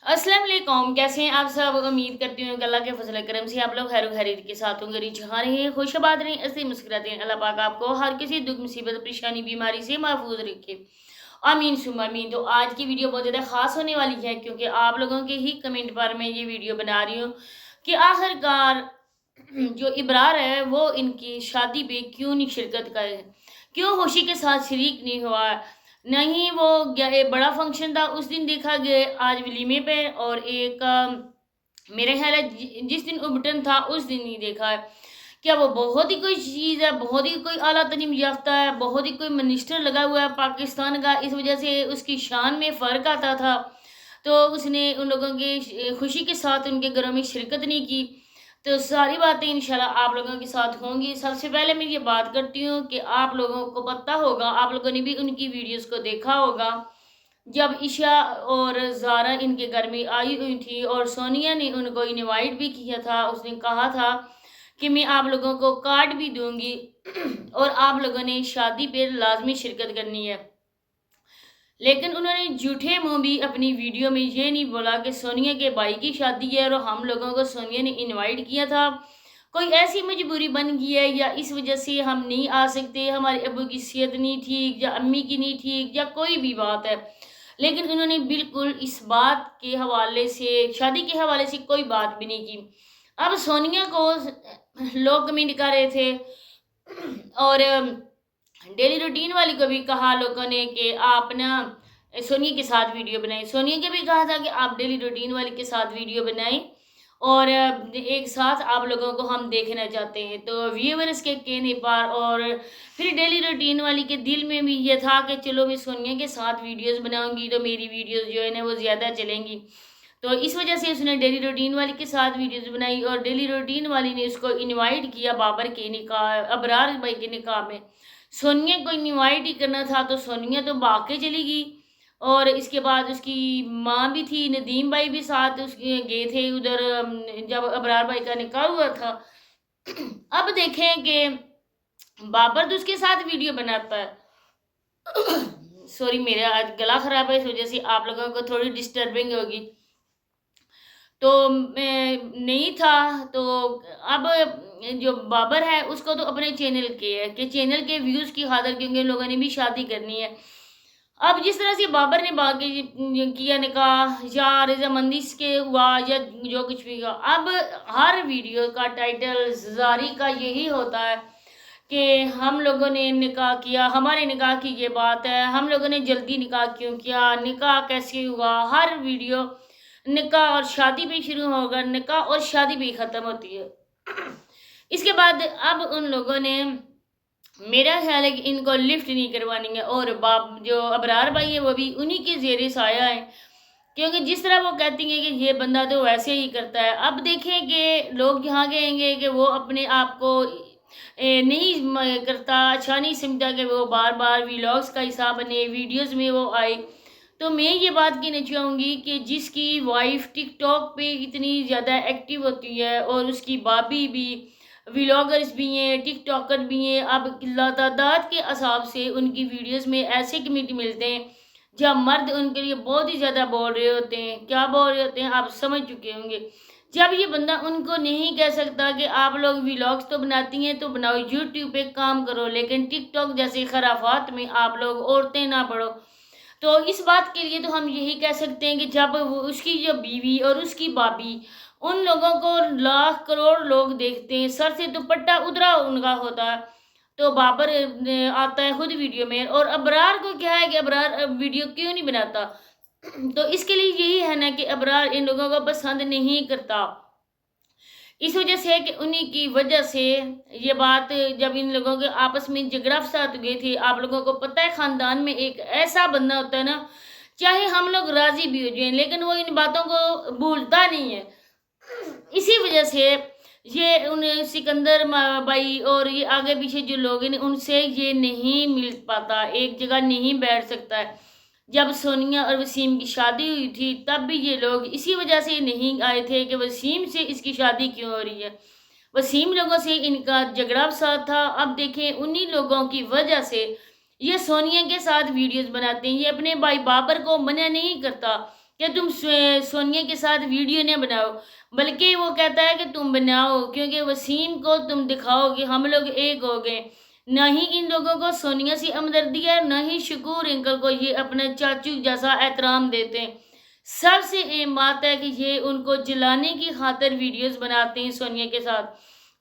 अस्सलाम वालेकुम। कैसे हैं आप सब? उम्मीद करती हूँ कि अल्लाह के फजल करम से आप लोग खैर खैरियत के साथ होंगे। जहाँ रहें खुशबाद रहें, ऐसे ही मुस्कुराते हैं। अल्लाह पाक आपको हर किसी दुख मुसीबत परेशानी बीमारी से महफूज रखे, आमीन सुम्मा आमीन। तो आज की वीडियो बहुत ज़्यादा ख़ास होने वाली है क्योंकि आप लोगों के ही कमेंट पर मैं ये वीडियो बना रही हूँ कि आखिरकार जो इब्रार है वो इनकी शादी पे क्यों नहीं शिरकत करे, क्यों खुशी के साथ शरीक नहीं हुआ। नहीं वो एक बड़ा फंक्शन था उस दिन देखा गया, आज वलीमे पे, और एक मेरे ख्याल है जिस दिन उबटन था उस दिन नहीं देखा है। क्या वो बहुत ही कोई चीज़ है, बहुत ही कोई आला तरीम याफ्ता है, बहुत ही कोई मिनिस्टर लगा हुआ है पाकिस्तान का, इस वजह से उसकी शान में फ़र्क आता था। तो उसने उन लोगों की खुशी के साथ उनके घरों में शिरकत नहीं की। तो सारी बातें इंशाल्लाह आप लोगों के साथ होंगी। सबसे पहले मैं ये बात करती हूँ कि आप लोगों को पता होगा, आप लोगों ने भी उनकी वीडियोस को देखा होगा, जब ईशा और ज़ारा इनके घर में आई हुई थी और सोनिया ने उनको इनवाइट भी किया था। उसने कहा था कि मैं आप लोगों को कार्ड भी दूंगी और आप लोगों ने शादी पे लाजमी शिरकत करनी है। लेकिन उन्होंने झूठे मुंह भी अपनी वीडियो में ये नहीं बोला कि सोनिया के भाई की शादी है और हम लोगों को सोनिया ने इनवाइट किया था। कोई ऐसी मजबूरी बन गई है या इस वजह से हम नहीं आ सकते, हमारे अब्बू की सेहत नहीं ठीक या अम्मी की नहीं ठीक या कोई भी बात है। लेकिन उन्होंने बिल्कुल इस बात के हवाले से, शादी के हवाले से कोई बात भी नहीं की। अब सोनिया को लोग कमेंट कर रहे थे और डेली रूटीन वाली को भी कहा लोगों ने कि आप ना सोनिया के साथ वीडियो बनाएं। सोनिया के भी कहा था कि आप डेली रूटीन वाली के साथ वीडियो बनाएं और एक साथ आप लोगों को हम देखना चाहते हैं। तो व्यूअर्स के कहने पर और फिर डेली रूटीन वाली के दिल में भी ये था कि चलो मैं सोनिया के साथ वीडियोस बनाऊंगी तो मेरी वीडियोस जो है ना वो ज़्यादा चलेंगी। तो इस वजह से उसने डेली रूटीन वाली के साथ वीडियोस बनाई और डेली रूटीन वाली ने उसको इनवाइट किया बाबर के निकाह, अबरार भाई के निकाह में। सोनिया को इनवाइट ही करना था तो सोनिया तो भाग के चली गई। और इसके बाद उसकी माँ भी थी, नदीम भाई भी साथ उसके गए थे उधर जब अबरार भाई का निकाह हुआ था। अब देखें कि बाबर तो उसके साथ वीडियो बनाता है। सॉरी, मेरा आज गला खराब है, इस वजह से आप लोगों को थोड़ी डिस्टर्बिंग होगी। तो नहीं था तो अब जो बाबर है उसको तो अपने चैनल के है कि चैनल के व्यूज़ की खातिर, क्योंकि लोगों ने भी शादी करनी है। अब जिस तरह से बाबर ने बाकी किया निकाह या रजामंदी के हुआ या जो कुछ भी हुआ, अब हर वीडियो का टाइटल जारी का यही होता है कि हम लोगों ने निकाह किया, हमारे निकाह की ये बात है, हम लोगों ने जल्दी निकाह क्यों किया, निकाह कैसे हुआ। हर वीडियो निकाह और शादी पे शुरू होगा, निकाह और शादी पे ख़त्म होती है। इसके बाद अब उन लोगों ने, मेरा ख्याल है कि इनको लिफ्ट नहीं करवानी है और बाप जो अबरार भाई है वो भी उन्हीं के ज़ेरे साया है, क्योंकि जिस तरह वो कहती हैं कि ये बंदा तो वैसे ही करता है। अब देखें कि लोग यहाँ कहेंगे कि वो अपने आप को नहीं करता, अच्छा नहीं समझता कि वो बार बार व्लॉग्स का हिस्सा बने, वीडियोस में वो आए। तो मैं ये बात कहना चाहूँगी कि जिसकी वाइफ टिकटॉक पे इतनी ज़्यादा एक्टिव होती है और उसकी भाभी भी व्लॉगर्स भी हैं, टिकटॉकर भी हैं, अब तादाद के हिसाब से उनकी वीडियोस में ऐसे कमेंट मिलते हैं जहाँ मर्द उनके लिए बहुत ही ज़्यादा बोल रहे होते हैं। क्या बोल रहे होते हैं आप समझ चुके होंगे। जब ये बंदा उनको नहीं कह सकता कि आप लोग व्लॉग्स तो बनाती हैं तो बनाओ, यूट्यूब पे काम करो, लेकिन टिकटॉक जैसे खराफात में आप लोग औरतें ना पढ़ो। तो इस बात के लिए तो हम यही कह सकते हैं कि जब वो उसकी जो बीवी और उसकी भाभी, उन लोगों को लाख करोड़ लोग देखते हैं, सर से दुपट्टा उधरा उनका होता है, तो बाबर आता है खुद वीडियो में। और अबरार को क्या है कि अबरार वीडियो क्यों नहीं बनाता, तो इसके लिए यही है ना कि अबरार इन लोगों को पसंद नहीं करता। इस वजह से है कि उन्हीं की वजह से ये बात, जब इन लोगों के आपस में झगड़ा फसाद गए थे, आप लोगों को पता है ख़ानदान में एक ऐसा बंदा होता है ना, चाहे हम लोग राज़ी भी हो जाएं लेकिन वो इन बातों को भूलता नहीं है। इसी वजह से ये उन सिकंदर भाई और ये आगे पीछे जो लोग हैं उनसे ये नहीं मिल पाता, एक जगह नहीं बैठ सकता है। जब सोनिया और वसीम की शादी हुई थी तब भी ये लोग इसी वजह से नहीं आए थे कि वसीम से इसकी शादी क्यों हो रही है। वसीम लोगों से इनका झगड़ा फसाद था। अब देखें उन्हीं लोगों की वजह से ये सोनिया के साथ वीडियोस बनाते हैं। ये अपने भाई बाबर को मना नहीं करता کہ تم سونیا کے ساتھ ویڈیو نہ بناؤ، بلکہ وہ کہتا ہے کہ تم بناؤ کیونکہ وسیم کو تم دکھاؤ کہ ہم لوگ ایک ہو گئے۔ نہ ہی ان لوگوں کو سونیا سے ہمدردی ہے، نہ ہی شکور انکل کو یہ اپنے چاچو جیسا احترام دیتے ہیں۔ سب سے اہم بات ہے کہ یہ ان کو جلانے کی خاطر ویڈیوز بناتے ہیں سونیا کے ساتھ۔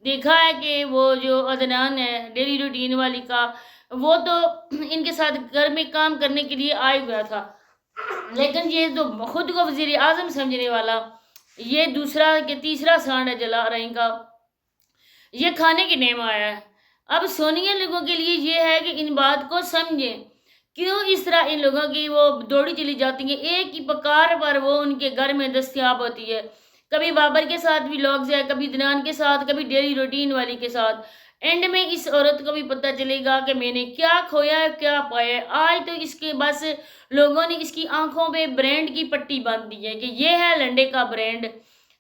دیکھا ہے کہ وہ جو عدنان ہے ڈیلی روٹین والی کا، وہ تو ان کے ساتھ گھر میں کام کرنے کے لیے آیا ہوا تھا، لیکن یہ تو خود کو وزیر اعظم سمجھنے والا، یہ دوسرا کہ تیسرا سانڈ ہے جلا رہے کا، یہ کھانے کے نیم آیا ہے۔ اب سونیا لوگوں کے لیے یہ ہے کہ ان بات کو سمجھیں، کیوں اس طرح ان لوگوں کی وہ دوڑی چلی جاتی ہیں، ایک ہی پکار پر وہ ان کے گھر میں دستیاب ہوتی ہے۔ کبھی بابر کے ساتھ بھی لوگز ہے، کبھی دنان کے ساتھ، کبھی ڈیلی روٹین والی کے ساتھ۔ اینڈ میں اس عورت کو بھی پتہ چلے گا کہ میں نے کیا کھویا ہے کیا پایا ہے۔ آج تو اس کے بس لوگوں نے اس کی آنکھوں پہ برانڈ کی پٹی باندھ دی ہے کہ یہ ہے لنڈے کا برانڈ۔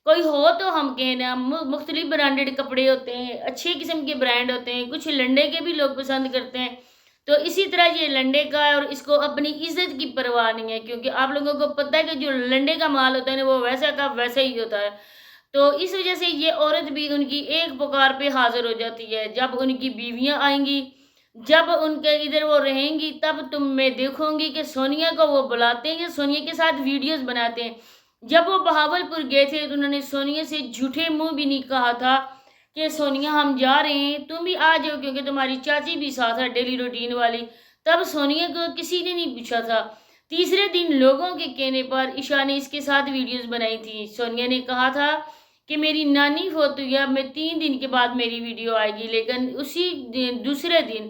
کوئی ہو تو ہم کہنا، مختلف برانڈڈ کپڑے ہوتے ہیں، اچھے قسم کے برانڈ ہوتے ہیں، کچھ لنڈے کے بھی لوگ پسند کرتے ہیں، تو اسی طرح یہ لنڈے کا ہے اور اس کو اپنی عزت کی پرواہ نہیں ہے، کیونکہ آپ لوگوں کو پتہ ہے کہ جو لنڈے کا مال ہوتا ہے نا وہ ویسا کا ویسا ہی ہوتا ہے۔ تو اس وجہ سے یہ عورت بھی ان کی ایک پکار پہ حاضر ہو جاتی ہے۔ جب ان کی بیویاں آئیں گی، جب ان کے ادھر وہ رہیں گی، تب تم میں دیکھوں گی کہ سونیا کو وہ بلاتے ہیں، سونیا کے ساتھ ویڈیوز بناتے ہیں۔ جب وہ بہاول پور گئے تھے تو انہوں نے سونیا سے جھوٹے منہ بھی نہیں کہا تھا کہ سونیا ہم جا رہے ہیں، تم بھی آ جاؤ کیونکہ تمہاری چاچی بھی ساتھ ہے ڈیلی روٹین والی۔ تب سونیا کو کسی نے نہیں پوچھا تھا۔ تیسرے دن لوگوں کے کہنے پر عشاء نے اس کے ساتھ ویڈیوز بنائی تھی۔ سونیا نے کہا تھا کہ میری نانی فوت ہوئی ہے، میں 3 دن کے بعد میری ویڈیو آئے گی، لیکن اسی دوسرے دن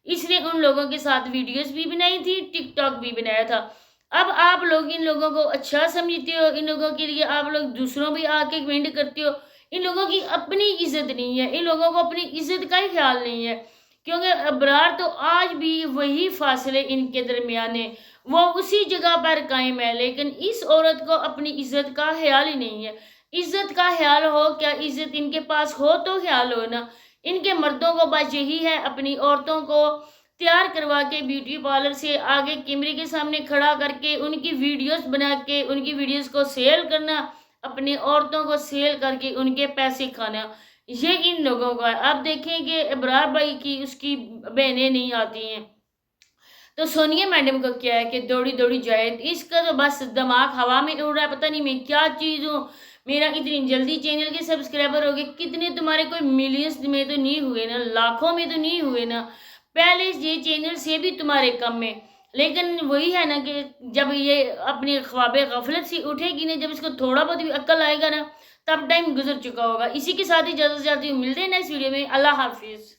اس نے ان لوگوں کے ساتھ ویڈیوز بھی بنائی تھی، ٹک ٹاک بھی بنایا تھا۔ اب آپ لوگ ان لوگوں کو اچھا سمجھتے ہو، ان لوگوں کے لیے آپ لوگ دوسروں بھی آ کے کمنٹ کرتے ہو۔ ان لوگوں کی اپنی عزت نہیں ہے، ان لوگوں کو اپنی عزت کا ہی خیال نہیں ہے، کیونکہ ابرار تو آج بھی وہی فاصلے ان کے درمیان ہے، وہ اسی جگہ پر قائم ہے، لیکن اس عورت کو اپنی عزت کا خیال ہی نہیں ہے۔ عزت کا خیال ہو کیا، عزت ان کے پاس ہو تو خیال ہو نا۔ ان کے مردوں کو بس یہی ہے اپنی عورتوں کو تیار کروا کے بیوٹی پارلر سے آگے کیمرے کے سامنے کھڑا کر کے ان کی ویڈیوز بنا کے ان کی ویڈیوز کو سیل کرنا، اپنی عورتوں کو سیل کر کے ان کے پیسے کھانا، یہ ان لوگوں کا ہے۔ اب دیکھیں کہ ابرار بھائی کی اس کی بہنیں نہیں آتی ہیں، تو سونیا میڈم کو کیا ہے کہ دوڑی دوڑی جائے، اس کا تو بس دماغ ہوا میں اڑ رہا ہے، پتہ نہیں میں کیا چیز ہوں، میرا اتنی جلدی چینل کے سبسکرائبر ہو گئے، کتنے تمہارے کوئی ملینز میں تو نہیں ہوئے نا، لاکھوں میں تو نہیں ہوئے نا، پہلے یہ چینل سے بھی تمہارے کم میں، لیکن وہی ہے نا کہ جب یہ اپنی خواب غفلت سے اٹھے گی نا، جب اس کو تھوڑا بہت بھی عقل آئے گا نا، تب ٹائم گزر چکا ہوگا۔ اسی کے ساتھ اجازت چاہتی ہوں، ملتے ہیں نیکسٹ ویڈیو میں، اللہ حافظ۔